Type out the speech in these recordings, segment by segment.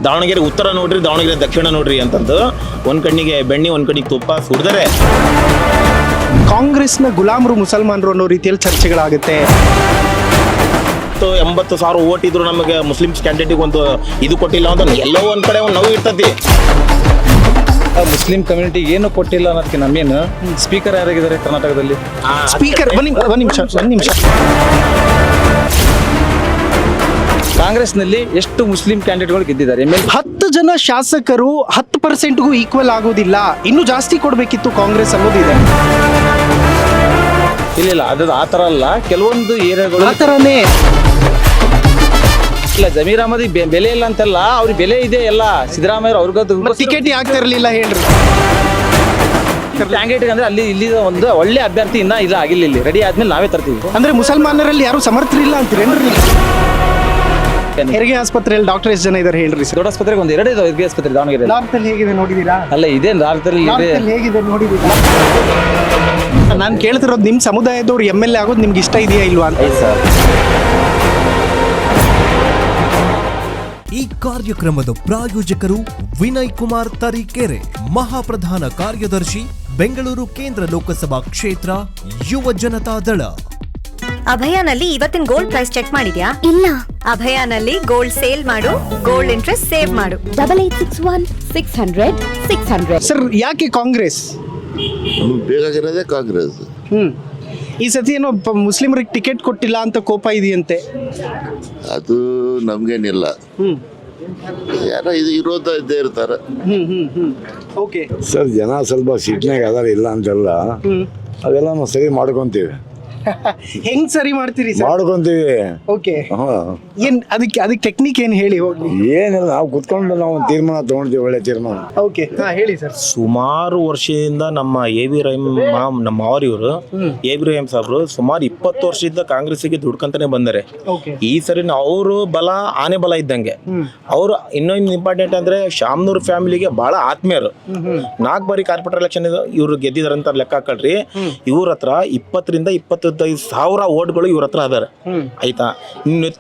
ದಾವಣಗೆರೆ ಉತ್ತರ ನೋಡ್ರಿ, ದಾವಣಗೆರೆ ದಕ್ಷಿಣ ನೋಡ್ರಿ ಅಂತಂದು ಒಂದು ಕಣ್ಣಿಗೆ ಬೆಣ್ಣೆ ಒಂದು ಕಣ್ಣಿಗೆ ತುಪ್ಪ ಸುರಿದರೆ ಕಾಂಗ್ರೆಸ್ನ ಗುಲಾಮರು ಮುಸಲ್ಮಾನರು ಅನ್ನೋ ರೀತಿಯಲ್ಲಿ ಚರ್ಚೆಗಳಾಗುತ್ತೆ. 80,000 ಓಟ್ ಇದ್ರು ನಮಗೆ ಮುಸ್ಲಿಮ್ಸ್ ಕ್ಯಾಂಡಿಡೇಟಿಗೆ ಒಂದು ಇದು ಕೊಟ್ಟಿಲ್ಲ ಅಂತ ಎಲ್ಲೋ ಒಂದು ಕಡೆ ಒಂದು ನೋವು ಇರ್ತತಿ. ಮುಸ್ಲಿಂ ಕಮ್ಯುನಿಟಿಗೆ ಏನು ಕೊಟ್ಟಿಲ್ಲ ಅನ್ನೋದಕ್ಕೆ ನಮ್ಮೇನು ಸ್ಪೀಕರ್ ಯಾರಾಗಿದ್ದಾರೆ ಕರ್ನಾಟಕದಲ್ಲಿ? ಸ್ಪೀಕರ್ ಒಂದು ನಿಮಿಷ ಕಾಂಗ್ರೆಸ್ನಲ್ಲಿ ಎಷ್ಟು ಮುಸ್ಲಿಂ ಕ್ಯಾಂಡಿಡೇಟ್ಗಳು ಗೆದ್ದಿದ್ದಾರೆ? 10 ಜನ ಶಾಸಕರು 10%ಗೂ ಈಕ್ವಲ್ ಆಗೋದಿಲ್ಲ, ಇನ್ನೂ ಜಾಸ್ತಿ ಕೊಡಬೇಕಿತ್ತು ಕಾಂಗ್ರೆಸ್ ಅನ್ನೋದಿದೆ. ಇಲ್ಲ ಅದು ಆ ಥರ ಅಲ್ಲ, ಕೆಲವೊಂದು ಏರಿಯಾಗಳು ಆ ಥರನೇ ಇಲ್ಲ. ಜಮೀರ್ ಅಹಮದ್ ಬೆಲೆ ಇಲ್ಲ ಅಂತಲ್ಲ, ಅವ್ರಿಗೆ ಬೆಲೆ ಇದೆ. ಎಲ್ಲ ಸಿದ್ದರಾಮಯ್ಯ ಅವ್ರಿಗದು ಟಿಕೆಟ್ ಆಗ್ತಾ ಇರಲಿಲ್ಲ ಹೇಳ್ರಿ. ಕ್ಯಾಂಡಿಡೇಟ್ ಅಂದ್ರೆ ಅಲ್ಲಿ ಇಲ್ಲಿ ಒಂದು ಒಳ್ಳೆ ಅಭ್ಯರ್ಥಿ ಇನ್ನ ಇಲ್ಲ ಆಗಿಲ್ಲ, ಇಲ್ಲಿ ರೆಡಿ ಆದ್ಮೇಲೆ ನಾವೇ ತರ್ತೀವಿ. ಅಂದ್ರೆ ಮುಸಲ್ಮಾನರಲ್ಲಿ ಯಾರು ಸಮರ್ಥರಿಲ್ಲ ಅಂತೀರೇನ್ರಿ? ಹೆರಿಗೆ ಆಸ್ಪತ್ರೆಯಲ್ಲಿ ಡಾಕ್ಟರ್ ಎಷ್ಟು ಜನ ಇದ್ದಾರೆ ಹೇಳ್ರಿ ಸರ್? ದೊಡ್ಡ ಆಸ್ಪತ್ರೆಗೆ ಒಂದು 2 ಇದಾವೆ. ಹೆರಿಗೆ ಆಸ್ಪತ್ರೆ ದಾವಣಗೆರೆ ನಾರ್ತ್ ಅಲ್ಲಿ ಹೇಗಿದೆ ನೋಡಿದೀರಾ? ಅಲ್ಲ ಇದೆ ನಾರ್ದಲ್ಲಿ ಹೇಗಿದೆ ನೋಡಿದೀರಾ? ನಾನು ಕೇಳ್ತಿರೋದು ನಿಮ್ಮ ಸಮುದಾಯದವ್ರು MLA ಆಗೋದು ನಿಮ್ಗೆ ಇಷ್ಟ ಇದೆಯಾ ಇಲ್ವಾ ಅಂತ. ಸರ್, ಈ ಕಾರ್ಯಕ್ರಮದ ಪ್ರಾಯೋಜಕರು ವಿನಯ್ ಕುಮಾರ್ ತರೀಕೆರೆ, ಮಹಾಪ್ರಧಾನ ಕಾರ್ಯದರ್ಶಿ, ಬೆಂಗಳೂರು ಕೇಂದ್ರ ಲೋಕಸಭಾ ಕ್ಷೇತ್ರ, ಯುವ ಜನತಾ ದಳ. ಅಭಯಾನಲ್ಲಿ ಇವತ್ತಿನ ಗೋಲ್ಡ್ ಪ್ರೈಸ್ ಚೆಕ್ ಮಾಡಿದ್ಯಾ? ಇಲ್ಲ. ಅಭಯಾನಲ್ಲಿ ಗೋಲ್ಡ್ ಸೇಲ್ ಮಾಡು, ಗೋಲ್ಡ್ ಇಂಟ್ರೆಸ್ಟ್ ಸೇವ್ ಮಾಡು. 8861 600 600. ಸರ್, ಯಾಕೆ ಕಾಂಗ್ರೆಸ್? ಬೇಕಾಗಿರೋದೇ ಕಾಂಗ್ರೆಸ್. ಈ ಸತಿ ಏನೋ ಮುಸ್ಲಿಮರಿಗೆ ಟಿಕೆಟ್ ಕೊಟ್ಟಿಲ್ಲ ಅಂತ ಕೋಪ ಇದೆಯಂತೆ. ಅದು ನಮ್ಗೇನಿಲ್ಲ, ಯಾರೋ ಇದು ವಿರೋಧ ಇದ್ದೇ ಇರ್ತಾರೆ. ಓಕೆ ಸರ್, ಜನ ಸ್ವಲ್ಪ ಸಿಟ್ನಾಗ ಅದಾರ, ಇಲ್ಲ ಅಂತಲ್ಲ, ಅದೆಲ್ಲ ನಾವು ಸರಿ ಮಾಡ್ಕೊಂತೀವಿ. ಹೆಂಗ್ ಸರಿ ಮಾಡ್ತೀರಿ ಸರ್? ಮಾಡ್ಕೊಂತೀವಿ. ಓಕೆ, ಏನ್ ಅದಕ್ಕೆ ಟೆಕ್ನಿಕ್ ಏನ್ ಹೇಳಿ ಹೋಗ್ಲಿ. ಏನಿಲ್ಲ, ನಾವು ಕುತ್ಕೊಂಡು ನಾವು ತೀರ್ಮಾನ ತಗೊಂಡ್ತೀವಿ, ಒಳ್ಳೆ ತೀರ್ಮಾನ. ಓಕೆ, ಹೇಳಿ ಸರ್. ಸುಮಾರು ವರ್ಷದಿಂದ ನಮ್ಮ A.V. ರಹೀಮ್ ನಮ್ಮ ಮಾವರಿವರು A.V. ರಹೀಮ್ ಸಾಬ್ರು ಸುಮಾರು 20 ವರ್ಷದಿಂದ ಕಾಂಗ್ರೆಸ್ಸಿಗೆ ದುಡ್ಕಂತಾನೆ ಬಂದರೆ. ಈ ಸರಿ ಅವರು ಬಲ ಆನೆ ಬಲ ಇದ್ದಂಗೆ. ಅವರು ಇನ್ನೊಂದು ಇಂಪಾರ್ಟೆಂಟ್ ಅಂದ್ರೆ ಶಾಮ್ನೂರ್ ಫ್ಯಾಮಿಲಿಗೆ ಬಹಳ ಆತ್ಮೀಯರು. 4 ಬಾರಿ ಕಾರ್ಪೊರೇಟರ್ ಎಲೆಕ್ಷನ್ ಇವ್ರು ಗೆದ್ದಿದಾರಂತ ಲೆಕ್ಕ ಹಾಕಳ್ರಿ. ಇವ್ರ ಹತ್ರ 20,000 ರಿಂದ 25,000 ಓಟ್ಗಳು ಇವ್ರ ಹತ್ರ ಅದಾರೆ. ಆಯ್ತಾ,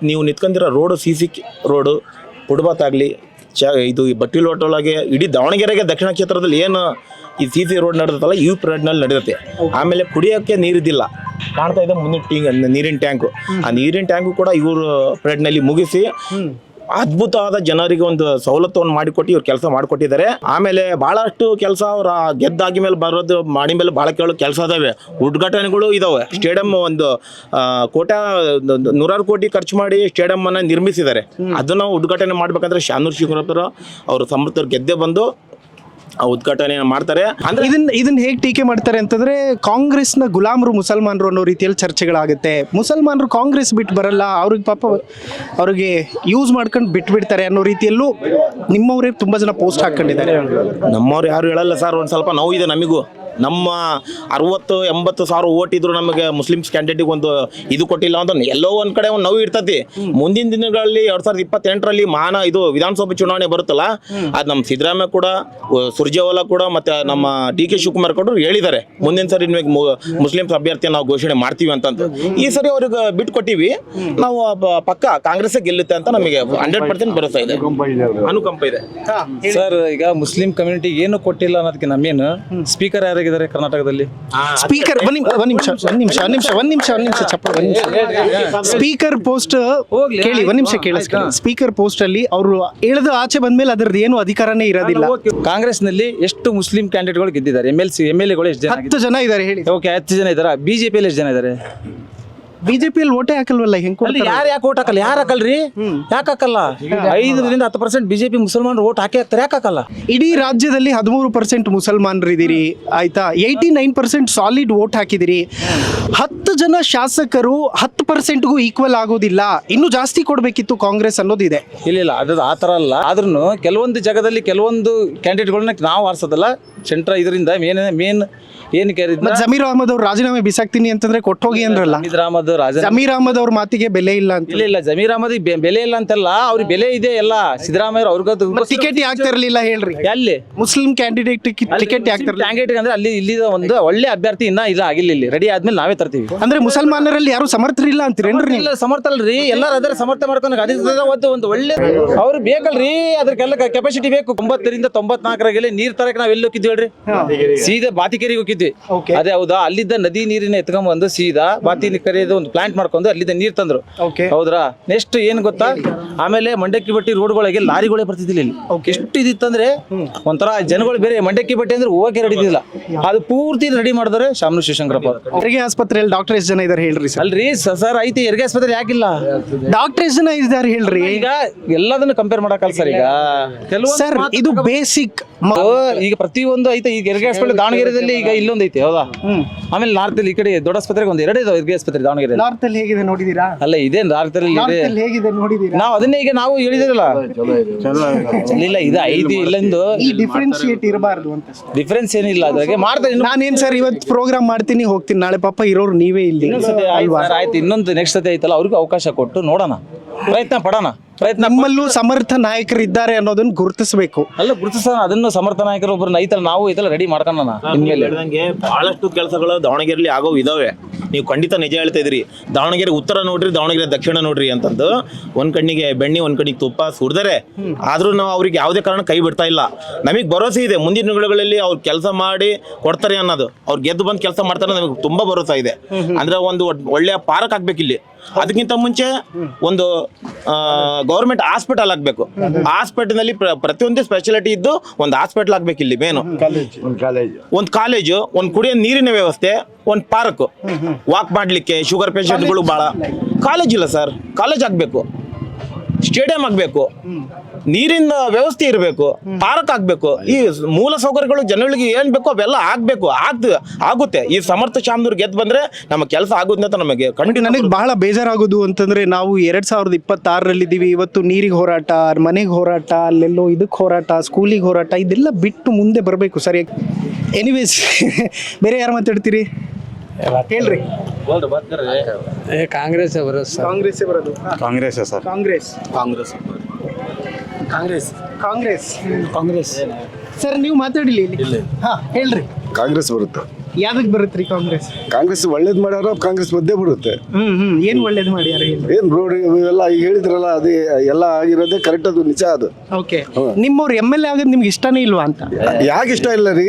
ನೀವು ನಿಂತ್ಕೊಂಡಿರೋ ರೋಡು CC ರೋಡು, ಫುಟ್ಪಾತ್ ಆಗಲಿ, ಇದು ಬಟ್ಟಿಲ್ ಹೋಟೆಲ್ಗೆ, ಇಡೀ ದಾವಣಗೆರೆಗೆ ದಕ್ಷಿಣ ಕ್ಷೇತ್ರದಲ್ಲಿ ಏನು ಈ CC ರೋಡ್ ನಡೆದತ್ತಲ್ಲ, ಈ ನಲ್ಲಿ ನಡೆಯುತ್ತೆ. ಆಮೇಲೆ ಕುಡಿಯೋಕ್ಕೆ ನೀರಿದ್ದಿಲ್ಲ, ಕಾಣ್ತಾ ಇದೆ ಮುಂದೆ ನೀರಿನ ಟ್ಯಾಂಕು. ಆ ನೀರಿನ ಟ್ಯಾಂಕು ಕೂಡ ಇವರು ನಲ್ಲಿ ಮುಗಿಸಿ ಅದ್ಭುತವಾದ ಜನರಿಗೆ ಒಂದು ಸವಲತ್ತುವನ್ನು ಮಾಡಿಕೊಟ್ಟು ಇವ್ರು ಕೆಲಸ ಮಾಡಿಕೊಟ್ಟಿದ್ದಾರೆ. ಆಮೇಲೆ ಬಹಳಷ್ಟು ಕೆಲಸ ಅವ್ರ ಗೆದ್ದಾಗಿ ಮೇಲೆ ಬರೋದು ಮಾಡಿ ಮೇಲೆ ಭಾಳ ಕೇಳೋ ಕೆಲಸ ಅದಾವೆ, ಉದ್ಘಾಟನೆಗಳು ಇದಾವೆ. ಸ್ಟೇಡಿಯಂ ಒಂದು 100 ಕೋಟಿ ಖರ್ಚು ಮಾಡಿ ಸ್ಟೇಡಿಯಂ ಅನ್ನ ನಿರ್ಮಿಸಿದ್ದಾರೆ. ಅದನ್ನ ಉದ್ಘಾಟನೆ ಮಾಡ್ಬೇಕಂದ್ರೆ ಶಾನೂರ್ ಶಿವಕುಮಾರ್ ಅವರು ಸಮರ್ಥರು ಗೆದ್ದೆ ಬಂದು ಆ ಉದ್ಘಾಟನೆ ಮಾಡ್ತಾರೆ. ಅಂದ್ರೆ ಇದನ್ನ ಹೇಗೆ ಟೀಕೆ ಮಾಡ್ತಾರೆ ಅಂತಂದ್ರೆ, ಕಾಂಗ್ರೆಸ್ನ ಗುಲಾಮರು ಮುಸಲ್ಮಾನರು ಅನ್ನೋ ರೀತಿಯಲ್ಲಿ ಚರ್ಚೆಗಳಾಗುತ್ತೆ. ಮುಸಲ್ಮಾನರು ಕಾಂಗ್ರೆಸ್ ಬಿಟ್ಟು ಬರಲ್ಲ, ಅವ್ರಿಗೆ ಪಾಪ ಅವ್ರಿಗೆ ಯೂಸ್ ಮಾಡ್ಕೊಂಡು ಬಿಟ್ಬಿಡ್ತಾರೆ ಅನ್ನೋ ರೀತಿಯಲ್ಲೂ ನಿಮ್ಮವರೇ ತುಂಬಾ ಜನ ಪೋಸ್ಟ್ ಹಾಕೊಂಡಿದ್ದಾರೆ. ನಮ್ಮವ್ರು ಯಾರು ಹೇಳಲ್ಲ ಸರ್. ಒಂದು ಸ್ವಲ್ಪ ನೋವು ಇದೆ ನಮಗೂ. ನಮ್ಮ 60-80,000 ಓಟ್ ಇದ್ರು ನಮಗೆ ಮುಸ್ಲಿಮ್ಸ್ ಕ್ಯಾಂಡಿಡೇಟಿಗೆ ಒಂದು ಇದು ಕೊಟ್ಟಿಲ್ಲ ಅಂತ ಎಲ್ಲೋ ಒಂದು ಕಡೆ ಒಂದು ನೋವು ಇರ್ತತಿ. ಮುಂದಿನ ದಿನಗಳಲ್ಲಿ 2028ರಲ್ಲಿ ಇದು ವಿಧಾನಸಭೆ ಚುನಾವಣೆ ಬರುತ್ತಲ್ಲ, ಅದು ನಮ್ಮ ಸಿದ್ದರಾಮಯ್ಯ ಕೂಡ, ಸುರ್ಜೇವಾಲಾ ಕೂಡ, ಮತ್ತೆ ನಮ್ಮ DK ಶಿವಕುಮಾರ್ ಕೂಡ ಹೇಳಿದ್ದಾರೆ, ಮುಂದಿನ ಸರಿ ನಿಮಗೆ ಮುಸ್ಲಿಮ್ಸ್ ಅಭ್ಯರ್ಥಿ ನಾವು ಘೋಷಣೆ ಮಾಡ್ತೀವಿ ಅಂತಂದು. ಈ ಸರಿ ಅವ್ರಿಗೆ ಬಿಟ್ಟು ಕೊಟ್ಟಿವಿ, ನಾವು ಪಕ್ಕ ಕಾಂಗ್ರೆಸ್ ಗೆಲ್ಲುತ್ತೆ ಅಂತ ನಮಗೆ 100% ಭರವಸೆ ಇದೆ, ಅನುಕಂಪ ಇದೆ. ಸರ್, ಈಗ ಮುಸ್ಲಿಂ ಕಮ್ಯುನಿಟಿಗೆ ಏನು ಕೊಟ್ಟಿಲ್ಲ ಅನ್ನೋದಕ್ಕೆ ನಮ್ಮೇನು ಸ್ಪೀಕರ್ ಯಾರಾಗಿದ್ದಾರೆ ಕರ್ನಾಟಕದಲ್ಲಿ? ಸ್ಪೀಕರ್ ಸ್ಪೀಕರ್ ಪೋಸ್ಟ್ ಕೇಳಿ, ಒಂದ್ ನಿಮಿಷ ಕೇಳಿಸ್ಕೊಳ್ಳಿ. ಸ್ಪೀಕರ್ ಪೋಸ್ಟ್ ಅಲ್ಲಿ ಅವರು ಎಳೆದು ಆಚೆ ಬಂದ್ಮೇಲೆ ಅದರದ್ದು ಏನು ಅಧಿಕಾರನೇ ಇರೋದಿಲ್ಲ. ಕಾಂಗ್ರೆಸ್ನಲ್ಲಿ ಎಷ್ಟು ಮುಸ್ಲಿಂ ಕ್ಯಾಂಡಿಡೇಟ್ಗಳು ಗೆದ್ದಿದ್ದಾರೆ? MLA ಎಷ್ಟು ಜನ? 10 ಜನ ಇದ್ದಾರೆ ಹೇಳಿ. ಓಕೆ, 10 ಜನ ಇದ್ದಾರೆ. BJPಯಲ್ಲಿ ಎಷ್ಟು ಜನ ಇದ್ದಾರೆ? ಬಿಜೆಪಿಯಲ್ಲಿ ಓಟೇ ಹಾಕಲ್ವಲ್ಲ, ಹೆಂಗ್ ಯಾರು ಯಾಕೆ ಓಟ್ ಹಾಕಲ್ಲ? ಯಾರು ಹಾಕಲ್ರಿ? ಯಾಕೆ ಹಾಕಲ್ಲ? 5ರಿಂದ 10% BJP ಮುಸಲ್ಮಾನರು ಓಟ್ ಹಾಕ್ತಾರೆ, ಯಾಕೆ ಹಾಕಲ್ಲ? ಇಡೀ ರಾಜ್ಯದಲ್ಲಿ 13% ಮುಸಲ್ಮಾನರು ಇದ್ದೀರಿ, ಆಯ್ತಾ? 89% ಸಾಲಿಡ್ ವೋಟ್ ಹಾಕಿದಿರಿ. 10 ಜನ ಶಾಸಕರು 10%ಗೂ ಈಕ್ವಲ್ ಆಗೋದಿಲ್ಲ, ಇನ್ನೂ ಜಾಸ್ತಿ ಕೊಡಬೇಕಿತ್ತು ಕಾಂಗ್ರೆಸ್ ಅನ್ನೋದಿದೆ. ಇಲ್ಲ ಅದು ಆ ಥರ ಅಲ್ಲ. ಆದ್ರೂ ಕೆಲವೊಂದು ಜಾಗದಲ್ಲಿ ಕೆಲವೊಂದು ಕ್ಯಾಂಡಿಡೇಟ್ಗಳನ್ನ ನಾವು ಆರಿಸೋದಲ್ಲ, ಸೆಂಟ್ರ ಇದರಿಂದ ಮೇನ್ ಏನಕ್ಕೆ ಮತ್ತೆ ಜಮೀರ್ ಅಹಮದ್ ಅವ್ರು ರಾಜೀನಾಮೆ ಬಿಸಾಕ್ತೀನಿ ಅಂತಂದ್ರೆ ಕೊಟ್ಟೋಗಿ ಅಂದ್ರಲ್ಲ. ಜಮೀರ್ ಅಹಮದ್ ಜಮೀರ್ ಅಹಮದ್ ಅವ್ರ ಮಾತಿಗೆ ಬೆಲೆ ಇಲ್ಲ ಅಂತ. ಇಲ್ಲ ಜಮೀರ್ ಅಹಮದ್ ಬೆಲೆ ಇಲ್ಲ ಅಂತಲ್ಲ, ಅವ್ರಿಗೆ ಬೆಲೆ ಇದೆ ಎಲ್ಲ. ಸಿದ್ದರಾಮಯ್ಯ ಅವ್ರಿಗದು ಟಿಕೆಟ್ ಆಗ್ತಾ ಇರ್ಲಿಲ್ಲ ಹೇಳ್ರಿ. ಎಲ್ಲಿ ಮುಸ್ಲಿಂ ಕ್ಯಾಂಡಿಡೇಟ್ ಟಿಕೆಟ್ ಆಗ್ತಾ ಕ್ಯಾಂಡಿಡೇಟ್ ಅಂದ್ರೆ ಅಲ್ಲಿ ಇಲ್ಲಿ ಒಂದು ಒಳ್ಳೆ ಅಭ್ಯರ್ಥಿ ಇನ್ನ ಇಲ್ಲ ಆಗಿಲ್ಲ, ಇಲ್ಲಿ ರೆಡಿ ಆದ್ಮೇಲೆ ನಾವೇ ತರ್ತೀವಿ. ಅಂದ್ರೆ ಮುಸಲ್ಮಾನರಲ್ಲಿ ಯಾರು ಸಮರ್ಥರಿಲ್ಲ ಅಂತೀರೇನ್ರಿ? ಇಲ್ಲ ಸಮರ್ಥ ಅಲ್ರಿ, ಎಲ್ಲರೂ ಅದರ ಸಮರ್ಥ ಮಾಡ್ಕೊಂಡು ಅದೇ ಒಂದು ಒಳ್ಳೆ ಅವ್ರು ಬೇಕಲ್ರಿ, ಅದಕ್ಕೆಲ್ಲ ಕೆಪಾಸಿಟಿ ಬೇಕು. 90ರಿಂದ 94 ನೀರ್ ತರಕ್ಕೆ ನಾವ್ ಎಲ್ಲಿ ಹೋಗಿದ್ವಿ ಹೇಳ್ರಿ? ಸೀದಾ ಬಾತಿಕೆರೆಗೆ ಹೋಗಿದ್ವಿ. ಅದೇ ಹೌದಾ, ಅಲ್ಲಿದ್ದ ನದಿ ನೀರಿನ ಎತ್ಕೊಂಡ್ಬಂದು ಸೀದಾ ಬಾತಿಕೆರೆದು ಒಂದು ಪ್ಲಾಂಟ್ ಮಾಡ್ಕೊಂಡು ಅಲ್ಲಿದ್ದ ನೀರ್ ತಂದ್ರು. ಹೌದ್ರಾ? ನೆಕ್ಸ್ಟ್ ಏನ್ ಗೊತ್ತಾ, ಆಮೇಲೆ ಮಂಡಕ್ಕಿ ಬಟ್ಟಿ ರೋಡ್ಗಳಿಗೆ ಲಾರಿಗಳೇ ಬರ್ತಿದ್ದಿಲ್ಲ ಇಲ್ಲಿ. ಎಷ್ಟು ಇದಿತ್ತಂದ್ರೆ ಒಂಥರ ಜನಗಳು ಬೇರೆ ಮಂಡಕ್ಕಿ ಬಟ್ಟೆ ಅಂದ್ರೆ ಹೋಗಕ್ಕೆ ರೆಡಿ ಇದ್ದಿಲ್ಲ, ಅದು ಪೂರ್ತಿ ರೆಡಿ ಮಾಡಿದ್ರೆ ಶಾಮನು ಶಿವಶಂಕರಪ್ಪ. ಹೆರಿಗೆ ಆಸ್ಪತ್ರೆಯಲ್ಲಿ ಡಾಕ್ಟರ್ ಎಷ್ಟು ಜನ ಇದಾರೆ ಹೇಳ್ರಿ? ಅಲ್ರಿ ಸರ್ ಐತಿ, ಹೆರಿಗೆ ಆಸ್ಪತ್ರೆ ಯಾಕಿಲ್ಲ? ಡಾಕ್ಟರ್ ಎಷ್ಟು ಜನ ಇದ್ದಾರೆ ಹೇಳ್ರಿ? ಈಗ ಎಲ್ಲದನ್ನು ಕಂಪೇರ್ ಮಾಡಕ್ಕಲ್ಲ ಸರ್. ಈಗ ಕೆಲವು ಸರ್ ಇದು ಬೇಸಿಕ್. ಈಗ ಪ್ರತಿಯೊಂದು ಐತೆ. ಈಗ ಹೆರಿಗೆ ಆಸ್ಪತ್ರೆ ದಾವಣಗೆರೆಯಲ್ಲಿ ಈಗ ಇಲ್ಲೊಂದು ಐತೆ, ಹೌದಾ? ಆಮೇಲೆ ನಾರ್ತ್ ಅಲ್ಲಿ ಈ ಕಡೆ ದೊಡ್ಡ ಆಸ್ಪತ್ರೆಗೆ ಒಂದು 2 ಇದಾವೆ ಹೆರಿಗೆ ಆಸ್ಪತ್ರೆ ದಾವಣಗೆರೆ. ನಾರ್ತ್ ಅಲ್ಲಿ ಹೇಗಿದೆ ನೋಡಿದೀರಾ? ಅಲ್ಲ ಇದೆ ನಾರ್ತ್ ಅಲ್ಲಿ ಹೇಗಿದೆ ನೋಡಿದೀರಾ? ನಾವು ಅದನ್ನೇ ಈಗ ನಾವು ಹೇಳಿದಿರಲ್ಲ. ಇಲ್ಲ ಇದು ಐತಿ ಇಲ್ಲೊಂದು ಈ ಡಿಫ್ರೆನ್ಶಿಯೇಟ್ ಇರಬಾರ್ದು ಅಂತ. ಡಿಫ್ರೆನ್ಸ್ ಏನಿಲ್ಲ ಅದ್ರಾಗೆ ಮಾಡ್ತಾರೆ. ನಾನೇನ್ ಸರ್ ಇವತ್ತು ಪ್ರೋಗ್ರಾಮ್ ಮಾಡ್ತೀನಿ ಹೋಗ್ತೀನಿ, ನಾಳೆ ಪಾಪ ಇರೋರು ನೀವೇ ಇಲ್ಲಿ ಅಲ್ವಾ? ಆಯ್ತು, ಇನ್ನೊಂದು ನೆಕ್ಸ್ಟ್ ಸತಿ ಐತಲ್ಲ ಅವ್ರಿಗೂ ಅವಕಾಶ ಕೊಟ್ಟು ನೋಡೋಣ, ಪ್ರಯತ್ನ ಪಡೋಣ. ನಮ್ಮಲ್ಲೂ ಸಮರ್ಥ ನಾಯಕರಿದ್ದಾರೆ ಅನ್ನೋದನ್ನ ಗುರುತಿಸಬೇಕು. ಅಲ್ಲ ಗುರುತಿಸೋಣ, ಅದನ್ನು ಸಮರ್ಥ ನಾಯಕರು ಒಬ್ಬರು ಐತಲ್ಲ, ನಾವು ಐತಲ್ಲ ರೆಡಿ ಮಾಡ್ಕೊಳ್ಳೋಣ. ಇನ್ಮೇಲೆ ಬಹಳಷ್ಟು ಕೆಲಸಗಳು ದಾವಣಗೆರೆಯಲ್ಲಿ ಆಗೋ ಇದಾವೆ. ನೀವು ಖಂಡಿತ ನಿಜ ಹೇಳ್ತಾ ಇದ್ರಿ. ದಾವಣಗೆರೆ ಉತ್ತರ ನೋಡ್ರಿ, ದಾವಣಗೆರೆ ದಕ್ಷಿಣ ನೋಡ್ರಿ ಅಂತಂದು ಒಂದ್ ಕಣ್ಣಿಗೆ ಬೆಣ್ಣೆ ಒಂದ್ ಕಣ್ಣಿಗೆ ತುಪ್ಪ ಸುಡ್ದರೆ, ಆದ್ರೂ ನಾವು ಅವ್ರಿಗೆ ಯಾವುದೇ ಕಾರಣ ಕೈ ಬಿಡ್ತಾ ಇಲ್ಲ. ನಮಗೆ ಭರೋಸೆ ಇದೆ ಮುಂದಿನ ದಿನಗಳಲ್ಲಿ ಅವ್ರು ಕೆಲಸ ಮಾಡಿ ಕೊಡ್ತಾರೆ ಅನ್ನೋದು. ಅವ್ರು ಗೆದ್ದು ಬಂದು ಕೆಲಸ ಮಾಡ್ತಾರೆ, ನಮಗೆ ತುಂಬಾ ಭರೋಸೆ ಇದೆ. ಅಂದ್ರೆ ಒಂದು ಒಳ್ಳೆಯ ಪಾರ್ಕ್ ಆಗ್ಬೇಕಿಲ್ಲಿ. ಅದಕ್ಕಿಂತ ಮುಂಚೆ ಒಂದು ಗೌರ್ಮೆಂಟ್ ಹಾಸ್ಪಿಟಲ್ ಆಗ್ಬೇಕು. ಹಾಸ್ಪಿಟಲ್ನಲ್ಲಿ ಪ್ರತಿಯೊಂದು ಸ್ಪೆಷಾಲಿಟಿ ಇದ್ದು ಒಂದು ಹಾಸ್ಪಿಟಲ್ ಆಗ್ಬೇಕು ಇಲ್ಲಿ. ಮೇನು ಒಂದು ಕಾಲೇಜು, ಒಂದು ಕುಡಿಯೋ ನೀರಿನ ವ್ಯವಸ್ಥೆ, ಒಂದು ಪಾರ್ಕ್, ವಾಕ್ ಮಾಡ್ಲಿಕ್ಕೆ ಶುಗರ್ ಪೇಷಂಟ್ಗಳು ಭಾಳ. ಕಾಲೇಜ್ ಇಲ್ಲ ಸರ್, ಕಾಲೇಜ್ ಆಗ್ಬೇಕು, ಸ್ಟೇಡಿಯಂ ಆಗ್ಬೇಕು, ನೀರಿನ ವ್ಯವಸ್ಥೆ ಇರಬೇಕು, ಪಾರ್ಕ್ ಆಗ್ಬೇಕು. ಈ ಮೂಲ ಸೌಕರ್ಯಗಳು ಜನಗಳಿಗೆ ಏನ್ ಬೇಕೋ ಅವೆಲ್ಲ ಆಗ್ಬೇಕು. ಆಗುತ್ತೆ. ಈ ಸಮರ್ಥ ಶಾಮನೂರ್ ಗೆದ್ದು ಬಂದ್ರೆ ನಮ್ಮ ಕೆಲಸ ಆಗುತ್ತೆ ಅಂತ ನಮಗೆ ಖಂಡಿತ. ನನಗೆ ಬಹಳ ಬೇಜಾರಾಗೋದು ಅಂತಂದ್ರೆ ನಾವು 2026ರಲ್ಲಿ ಇದ್ದೀವಿ. ಇವತ್ತು ನೀರಿಗೆ ಹೋರಾಟ, ಮನೆಗೆ ಹೋರಾಟ, ಅಲ್ಲೆಲ್ಲೋ ಇದಕ್ಕೆ ಹೋರಾಟ, ಸ್ಕೂಲಿಗೆ ಹೋರಾಟ, ಇದೆಲ್ಲ ಬಿಟ್ಟು ಮುಂದೆ ಬರಬೇಕು ಸರಿ. ಎನಿವೇಸ್ ಬೇರೆ ಯಾರು ಮಾತಾಡ್ತೀರಿ ಹೇಳ್ರಿ? ಕಾಂಗ್ರೆಸ್ ಬರೋದು ಸರ್. ಕಾಂಗ್ರೆಸ್ ಬರೋದು. ಕಾಂಗ್ರೆಸ್ ಸರ್. ಕಾಂಗ್ರೆಸ್ ಕಾಂಗ್ರೆಸ್ ಕಾಂಗ್ರೆಸ್ ಕಾಂಗ್ರೆಸ್ ಕಾಂಗ್ರೆಸ್ ಸರ್ ನೀವು ಮಾತಾಡಿಲಿ ಇಲ್ಲಿ. ಹಾ ಹೇಳ್ರಿ. ಕಾಂಗ್ರೆಸ್ ಬರುತ್ತೆ. ಯಾವ್ದಕ್ ಬರುತ್ತ್ರಿ ಕಾಂಗ್ರೆಸ್? ಕಾಂಗ್ರೆಸ್ ಒಳ್ಳೇದು ಮಾಡ್ಯಾರ, ಕಾಂಗ್ರೆಸ್ ಬಂದೇ ಬಿಡುತ್ತೆ. ಏನ್ ಒಳ್ಳೇದು ಮಾಡ್ಯಾರ? ಏನ್ ರೋಡ್ ಇವೆಲ್ಲ ಈಗ ಹೇಳಿದ್ರಲ್ಲ, ಅದೇ ಎಲ್ಲ ಆಗಿರೋದೇ ಕರೆಕ್ಟ್, ಅದು ನಿಜ. ಅದು ಓಕೆ. ನಿಮ್ಮವ್ರು MLA ಆಗೋದು ನಿಮ್ಗೆ ಇಷ್ಟನೇ ಇಲ್ವಾ ಅಂತ? ಯಾಕೆ ಇಷ್ಟ ಇಲ್ಲ ರೀ?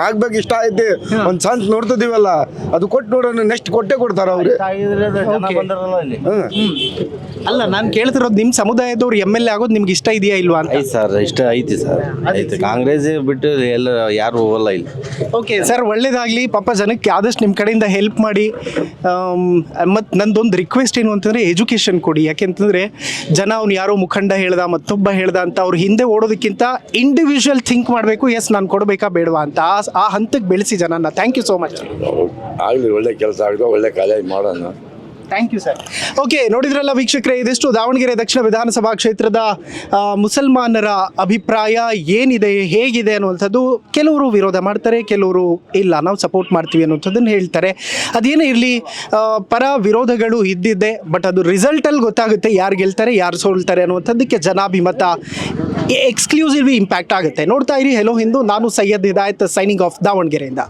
ಆಗ್ಬೇಕು, ಇಷ್ಟ ಐತೆ. ಒಂದ್ ಚಾನ್ಸ್ ನೋಡ್ತಿದೀವಲ್ಲ, ಅದು ಕೊಟ್ಟು ನೋಡೋಣ, ನೆಕ್ಸ್ಟ್ ಕೊಟ್ಟೆ ಕೊಡ್ತಾರ ಅವ್ರು. ಅಲ್ಲ ನಾನು ಕೇಳ್ತಿರೋದು ನಿಮ್ಮ ಸಮುದಾಯದವ್ರು MLA ಆಗೋದು ನಿಮ್ಗೆ ಇಷ್ಟ ಇದೆಯಾ ಇಲ್ವಾ ಅಂತ. ಸರ್ ಇಷ್ಟ ಐತಿ ಸರ್, ಐತಿ. ಕಾಂಗ್ರೆಸ್ ಬಿಟ್ಟು ಎಲ್ಲ ಯಾರು ಹೋಗಲ್ಲ ಇಲ್ಲಿ. ಓಕೆ ಸರ್, ಒಳ್ಳೇದಾಗ್ಲಿ. ಪಾಪ ಜನಕ್ಕೆ ಆದಷ್ಟು ನಿಮ್ಮ ಕಡೆಯಿಂದ ಹೆಲ್ಪ್ ಮಾಡಿ. ಮತ್ತು ನಂದೊಂದು ರಿಕ್ವೆಸ್ಟ್ ಏನು ಅಂತಂದರೆ ಎಜುಕೇಷನ್ ಕೊಡಿ. ಯಾಕೆಂತಂದರೆ ಜನ ಅವ್ನು ಯಾರೋ ಮುಖಂಡ ಹೇಳ್ದ, ಮತ್ತೊಬ್ಬ ಹೇಳ್ದ ಅಂತ ಅವ್ರು ಹಿಂದೆ ಓಡೋದಕ್ಕಿಂತ ಇಂಡಿವಿಜುವಲ್ ಥಿಂಕ್ ಮಾಡಬೇಕು. ಎಸ್ ನಾನು ಕೊಡಬೇಕಾ ಬೇಡವಾ ಅಂತ ಆ ಹಂತಕ್ಕೆ ಬೆಳೆಸಿ ಜನನ. Thank you so much. ಆಗಲಿ, ಒಳ್ಳೆ ಕೆಲಸ ಆಗಿದೆ, ಒಳ್ಳೆ ಕಾಲೇಜ್ ಮಾಡೋಣ. Thank you sir. ಓಕೆ, ನೋಡಿದ್ರಲ್ಲ ವೀಕ್ಷಕರೇ, ಇದಿಷ್ಟು ದಾವಣಗೆರೆ ದಕ್ಷಿಣ ವಿಧಾನಸಭಾ ಕ್ಷೇತ್ರದ ಮುಸಲ್ಮಾನರ ಅಭಿಪ್ರಾಯ ಏನಿದೆ, ಹೇಗಿದೆ ಅನ್ನುವಂಥದ್ದು. ಕೆಲವರು ವಿರೋಧ ಮಾಡ್ತಾರೆ, ಕೆಲವರು ಇಲ್ಲ ನಾವು ಸಪೋರ್ಟ್ ಮಾಡ್ತೀವಿ ಅನ್ನುವಂಥದ್ದನ್ನು ಹೇಳ್ತಾರೆ. ಅದೇನೇ ಇರಲಿ, ಪರ ವಿರೋಧಗಳು ಇದ್ದಿದ್ದೆ. ಬಟ್ ಅದು ರಿಸಲ್ಟಲ್ಲಿ ಗೊತ್ತಾಗುತ್ತೆ ಯಾರು ಗೆಲ್ತಾರೆ, ಯಾರು ಸೋಲ್ತಾರೆ ಅನ್ನುವಂಥದ್ದಕ್ಕೆ ಜನಾಭಿಮತ ಎಕ್ಸ್ಕ್ಲೂಸಿವ್ಲಿ ಇಂಪ್ಯಾಕ್ಟ್ ಆಗುತ್ತೆ. ನೋಡ್ತಾ ಇರಿ ಹೆಲೋ ಹಿಂದೂ. ನಾನು ಸೈಯದ್ ಹಿದಾಯತ್, ಸೈನಿಂಗ್ ಆಫ್ ದಾವಣಗೆರೆಯಿಂದ.